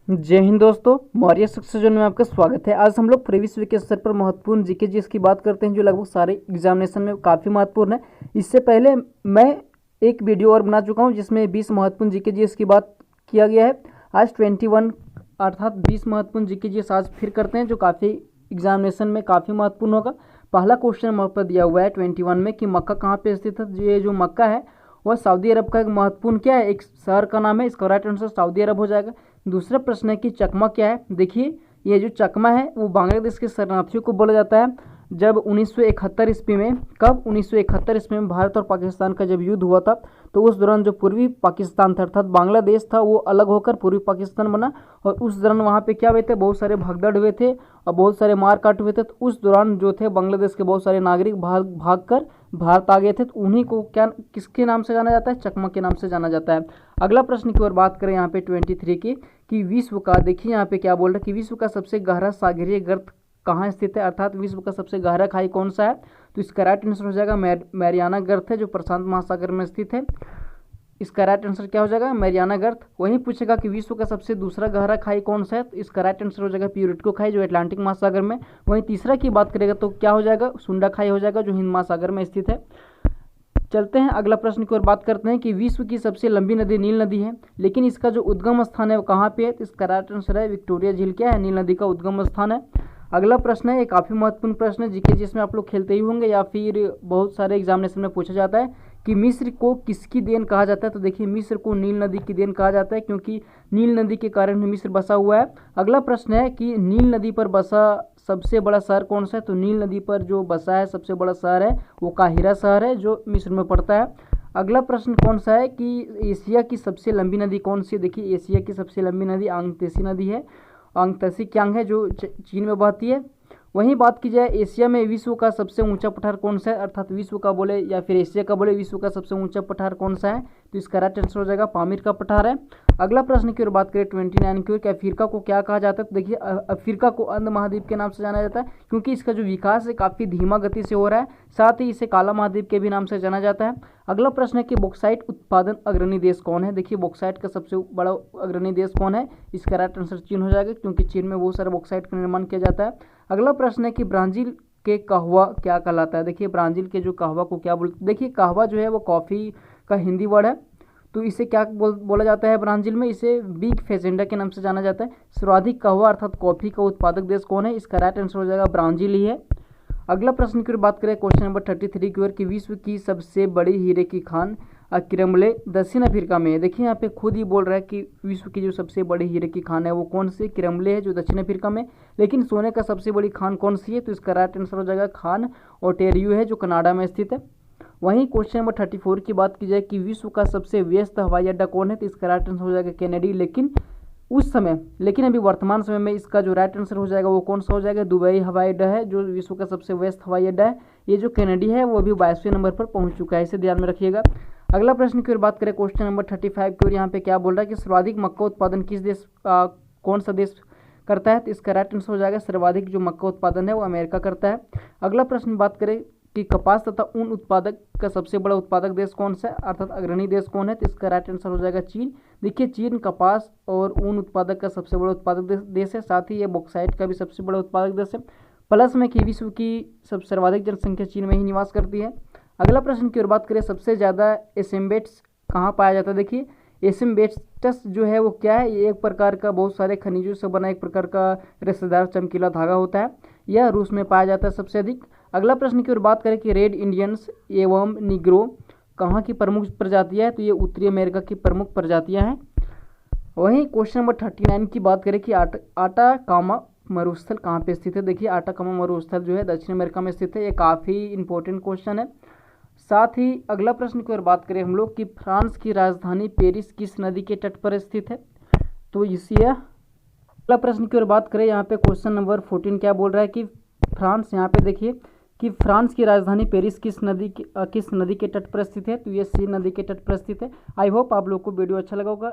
जय हिंद दोस्तों, Maurya success zone में आपका स्वागत है। आज हम लोग प्रीवियस वीक के स्तर पर महत्वपूर्ण जीके जीएस की बात करते हैं जो लगभग सारे एग्जामिनेशन में काफ़ी महत्वपूर्ण है। इससे पहले मैं एक वीडियो और बना चुका हूं जिसमें 20 महत्वपूर्ण जीके जीएस की बात किया गया है। आज 21 अर्थात 20 महत्वपूर्ण जीके जीएस आज फिर करते हैं जो काफ़ी एग्जामिनेशन में काफ़ी महत्वपूर्ण होगा। पहला क्वेश्चन वहाँ पर दिया हुआ है 21 में कि मक्का कहाँ पर स्थित है। ये जो मक्का है वह सऊदी अरब का एक महत्वपूर्ण क्या है, एक शहर का नाम है। इसका राइट आंसर सऊदी अरब हो जाएगा। दूसरा प्रश्न है कि चकमा क्या है। देखिए ये जो चकमा है वो बांग्लादेश के शरणार्थियों को बोला जाता है। जब 1971 ईस्वी में, कब 1971 ईस्वी में भारत और पाकिस्तान का जब युद्ध हुआ था तो उस दौरान जो पूर्वी पाकिस्तान था अर्थात बांग्लादेश था वो अलग होकर पूर्वी पाकिस्तान बना। और उस दौरान वहाँ पे क्या हुए थे, बहुत सारे भगदड़ हुए थे और बहुत सारे मार काट हुए थे। तो उस दौरान जो थे बांग्लादेश के बहुत सारे नागरिक भाग कर भारत आ गए थे। तो उन्हीं को क्या किसके नाम से जाना जाता है, चकमा के नाम से जाना जाता है। अगला प्रश्न की ओर बात करें यहाँ पे 23 की कि विश्व का, देखिए यहाँ पे क्या बोल रहा है कि विश्व का सबसे गहरा सागरीय गर्त कहाँ स्थित है, अर्थात विश्व का सबसे गहरा खाई कौन सा है। तो इसका राइट आंसर हो जाएगा मैरियाना गर्त है जो प्रशांत महासागर में स्थित है। इसका राइट आंसर क्या हो जाएगा, मैरियाना गर्त। वहीं पूछेगा कि विश्व का सबसे दूसरा गहरा खाई कौन सा है, तो इसका राइट आंसर हो जाएगा प्यूरिटको खाई जो अटलांटिक महासागर में। वहीं तीसरा की बात करेगा तो क्या हो जाएगा, सुंडा खाई हो जाएगा जो हिंद महासागर में स्थित है। चलते हैं अगला प्रश्न की ओर बात करते हैं कि विश्व की सबसे लंबी नदी नील नदी है, लेकिन इसका जो उद्गम स्थान है वो कहाँ पे है। तो इसका राइट आंसर है विक्टोरिया झील क्या है, नील नदी का उद्गम स्थान है। अगला प्रश्न है, ये काफ़ी महत्वपूर्ण प्रश्न है जीके जिसमें आप लोग खेलते ही होंगे या फिर बहुत सारे एग्जामिनेशन में पूछा जाता है कि मिस्र को किसकी देन कहा जाता है। तो देखिए मिस्र को नील नदी की देन कहा जाता है क्योंकि नील नदी के कारण मिस्र बसा हुआ है। अगला प्रश्न है कि नील नदी पर बसा सबसे बड़ा शहर कौन सा है। तो नील नदी पर जो बसा है सबसे बड़ा शहर है वो काहिरा शहर है जो मिस्र में पड़ता है। अगला प्रश्न कौन सा है कि एशिया की सबसे लंबी नदी कौन सी है। देखिए एशिया की सबसे लंबी नदी आंगतेसी नदी है, आंगतेसी क्यांग है जो चीन में बहती है। वहीं बात की जाए एशिया में विश्व का सबसे ऊंचा पठार कौन सा है, अर्थात विश्व का बोले या फिर एशिया का बोले विश्व का सबसे ऊंचा पठार कौन सा है। तो इसका राइट आंसर हो जाएगा पामीर का पठार है। अगला प्रश्न की ओर बात करें 29 की ओर कि अफ्रीका को क्या कहा जाता है। तो देखिए अफ्रीका को अंध महाद्वीप के नाम से जाना जाता है क्योंकि इसका जो विकास है काफ़ी धीमा गति से हो रहा है। साथ ही इसे काला महाद्वीप के भी नाम से जाना जाता है। अगला प्रश्न है कि बॉक्साइट उत्पादन अग्रणी देश कौन है। देखिए बॉक्साइट का सबसे बड़ा अग्रणी देश कौन है, इसका राइट आंसर चीन हो जाएगा क्योंकि चीन में बहुत सारे बॉक्साइट का निर्माण किया जाता है। अगला प्रश्न है कि ब्राज़ील के कहवा क्या कहलाता है। देखिए ब्राज़ील के जो कहवा को क्या बोलते, देखिए कहवा जो है वो कॉफ़ी का हिंदी वर्ड है। तो इसे क्या बोला जाता है ब्राज़ील में, इसे बिग फेजेंडा के नाम से जाना जाता है। सर्वाधिक कहवा अर्थात कॉफ़ी का उत्पादक देश कौन है, इसका राइट आंसर हो जाएगा ब्राज़ील ही है। अगला प्रश्न की ओर बात करें क्वेश्चन नंबर 33 की ओर कि विश्व की सबसे बड़ी हीरे की खान किरमले दक्षिण अफ्रीका में है। देखिए यहाँ पे खुद ही बोल रहा है कि विश्व की जो सबसे बड़ी हीरे की खान है वो कौन सी, किरमले है जो दक्षिण अफ्रीका में। लेकिन सोने का सबसे बड़ी खान कौन सी है, तो इसका राइट आंसर हो जाएगा खान ओटेरियो है जो कनाडा में स्थित है। वहीं क्वेश्चन नंबर 34 की बात की जाए कि विश्व का सबसे व्यस्त हवाई अड्डा कौन है, तो इसका राइट आंसर हो जाएगा कैनेडी। लेकिन अभी वर्तमान समय में इसका जो राइट आंसर हो जाएगा वो कौन सा हो जाएगा, दुबई हवाई अड्डा है जो विश्व का सबसे व्यस्त हवाई अड्डा है। ये जो कैनेडी है वो अभी 22वें नंबर पर पहुंच चुका है, इसे ध्यान में रखिएगा। अगला प्रश्न की ओर बात करें क्वेश्चन नंबर 35 की ओर, यहाँ पे क्या बोल रहा है कि सर्वाधिक मक्का उत्पादन किस देश कौन सा देश करता है। तो इसका राइट आंसर हो जाएगा सर्वाधिक जो मक्का उत्पादन है वो अमेरिका करता है। अगला प्रश्न बात करें कि कपास तथा ऊन उत्पादक का सबसे बड़ा उत्पादक देश कौन सा है, अर्थात अग्रणी देश कौन है। तो इसका राइट आंसर हो जाएगा चीन। देखिए चीन कपास और ऊन उत्पादक का सबसे बड़ा उत्पादक देश है, साथ ही ये बॉक्साइट का भी सबसे बड़ा उत्पादक देश है। प्लस में कि विश्व की सर्वाधिक जनसंख्या चीन में ही निवास करती है। अगला प्रश्न की ओर बात करें सबसे ज़्यादा एसेम्बेट्स कहाँ पाया जाता है। देखिए एसेम्बेस्टस जो है वो क्या है, ये एक प्रकार का बहुत सारे खनिजों से बना एक प्रकार का रेशेदार चमकीला धागा होता है। यह रूस में पाया जाता है सबसे अधिक। अगला प्रश्न की ओर बात करें कि रेड इंडियंस एवं निग्रो कहाँ की प्रमुख प्रजातियाँ हैं। तो ये उत्तरी अमेरिका की प्रमुख प्रजातियाँ हैं। वहीं क्वेश्चन नंबर 39 की बात करें कि आटाकामा मरुस्थल कहाँ पे स्थित है। देखिए आटाकामा मरुस्थल जो है दक्षिण अमेरिका में स्थित है। ये काफ़ी इंपॉर्टेंट क्वेश्चन है। साथ ही अगला प्रश्न की ओर बात करें हम लोग कि फ्रांस की राजधानी पेरिस किस नदी के तट पर स्थित है। तो इसी अगला प्रश्न की ओर बात करें, यहाँ पे क्वेश्चन नंबर 14 क्या बोल रहा है कि फ्रांस, यहाँ पे देखिए कि फ्रांस की राजधानी पेरिस किस नदी के तट पर स्थित है। तो ये सी नदी के तट पर स्थित है। आई होप आप लोग को वीडियो अच्छा लगा होगा।